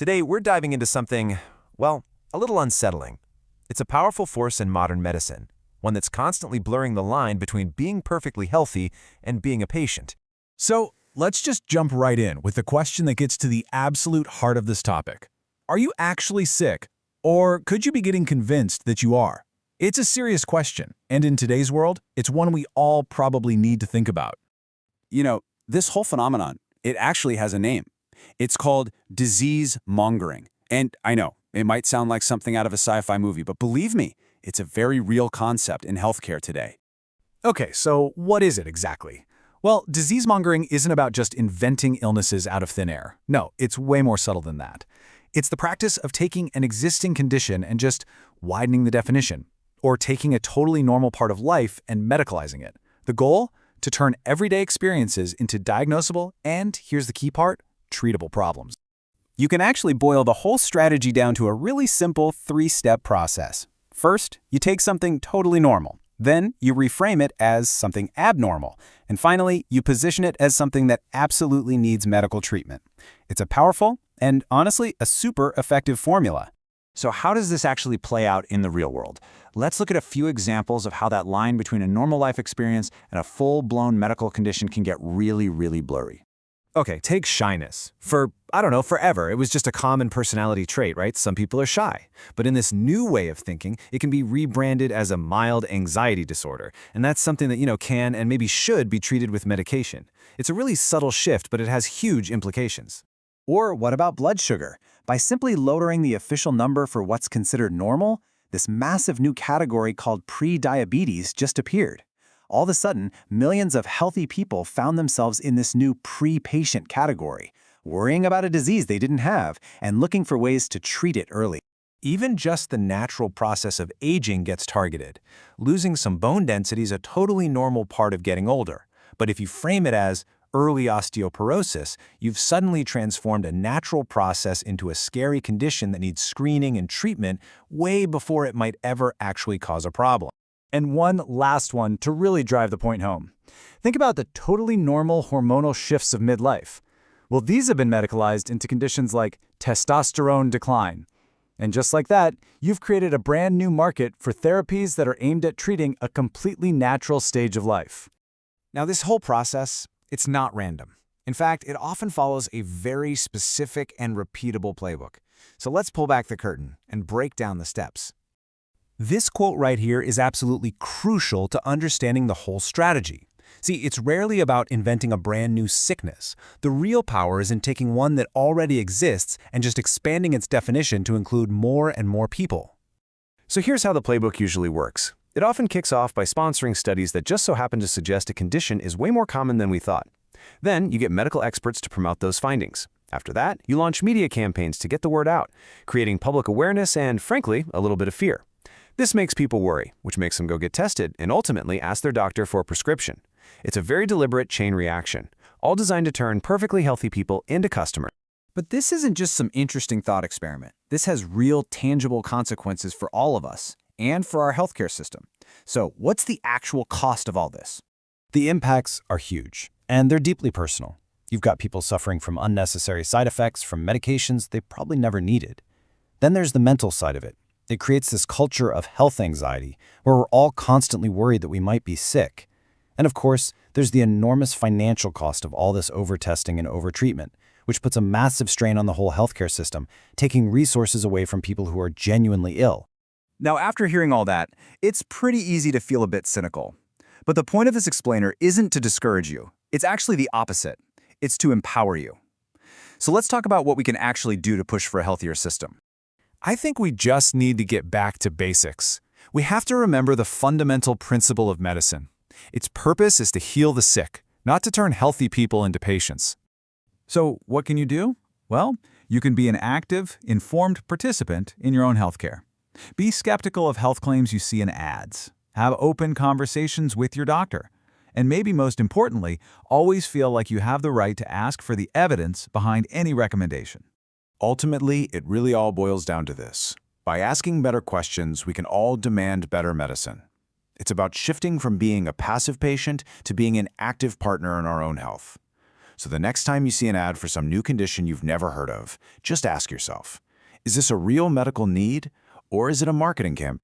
Today, we're diving into something, well, a little unsettling. It's a powerful force in modern medicine, one that's constantly blurring the line between being perfectly healthy and being a patient. So let's just jump right in with the question that gets to the absolute heart of this topic. Are you actually sick? Or could you be getting convinced that you are? It's a serious question, and in today's world, it's one we all probably need to think about. This whole phenomenon, it actually has a name. It's called disease mongering. And I know, it might sound like something out of a sci-fi movie, but believe me, it's a very real concept in healthcare today. Okay, so what is it exactly? Well, disease-mongering isn't about just inventing illnesses out of thin air. No, it's way more subtle than that. It's the practice of taking an existing condition and just widening the definition, or taking a totally normal part of life and medicalizing it. The goal? To turn everyday experiences into diagnosable and, here's the key part, treatable problems. You can actually boil the whole strategy down to a really simple three-step process. First, you take something totally normal. Then, you reframe it as something abnormal. And finally, you position it as something that absolutely needs medical treatment. It's a powerful and, honestly, a super effective formula. So how does this actually play out in the real world? Let's look at a few examples of how that line between a normal life experience and a full-blown medical condition can get really, really blurry. Okay, take shyness. Forever, it was just a common personality trait, right? Some people are shy. But in this new way of thinking, it can be rebranded as a mild anxiety disorder. And that's something that, can and maybe should be treated with medication. It's a really subtle shift, but it has huge implications. Or what about blood sugar? By simply lowering the official number for what's considered normal, this massive new category called pre-diabetes just appeared. All of a sudden, millions of healthy people found themselves in this new pre-patient category, worrying about a disease they didn't have and looking for ways to treat it early. Even just the natural process of aging gets targeted. Losing some bone density is a totally normal part of getting older. But if you frame it as early osteoporosis, you've suddenly transformed a natural process into a scary condition that needs screening and treatment way before it might ever actually cause a problem. And one last one to really drive the point home. Think about the totally normal hormonal shifts of midlife. Well, these have been medicalized into conditions like testosterone decline. And just like that, you've created a brand new market for therapies that are aimed at treating a completely natural stage of life. Now, this whole process, it's not random. In fact, it often follows a very specific and repeatable playbook. So let's pull back the curtain and break down the steps. This quote right here is absolutely crucial to understanding the whole strategy. See, it's rarely about inventing a brand new sickness. The real power is in taking one that already exists and just expanding its definition to include more and more people. So here's how the playbook usually works. It often kicks off by sponsoring studies that just so happen to suggest a condition is way more common than we thought. Then you get medical experts to promote those findings. After that, you launch media campaigns to get the word out, creating public awareness and, frankly, a little bit of fear. This makes people worry, which makes them go get tested and ultimately ask their doctor for a prescription. It's a very deliberate chain reaction, all designed to turn perfectly healthy people into customers. But this isn't just some interesting thought experiment. This has real, tangible consequences for all of us and for our healthcare system. So what's the actual cost of all this? The impacts are huge, and they're deeply personal. You've got people suffering from unnecessary side effects from medications they probably never needed. Then there's the mental side of it. It creates this culture of health anxiety where we're all constantly worried that we might be sick. And of course, there's the enormous financial cost of all this over-testing and over-treatment, which puts a massive strain on the whole healthcare system, taking resources away from people who are genuinely ill. Now, after hearing all that, it's pretty easy to feel a bit cynical. But the point of this explainer isn't to discourage you. It's actually the opposite. It's to empower you. So let's talk about what we can actually do to push for a healthier system. I think we just need to get back to basics. We have to remember the fundamental principle of medicine. Its purpose is to heal the sick, not to turn healthy people into patients. So what can you do? Well, you can be an active, informed participant in your own healthcare. Be skeptical of health claims you see in ads. Have open conversations with your doctor. And maybe most importantly, always feel like you have the right to ask for the evidence behind any recommendation. Ultimately, it really all boils down to this. By asking better questions, we can all demand better medicine. It's about shifting from being a passive patient to being an active partner in our own health. So the next time you see an ad for some new condition you've never heard of, just ask yourself, is this a real medical need or is it a marketing campaign?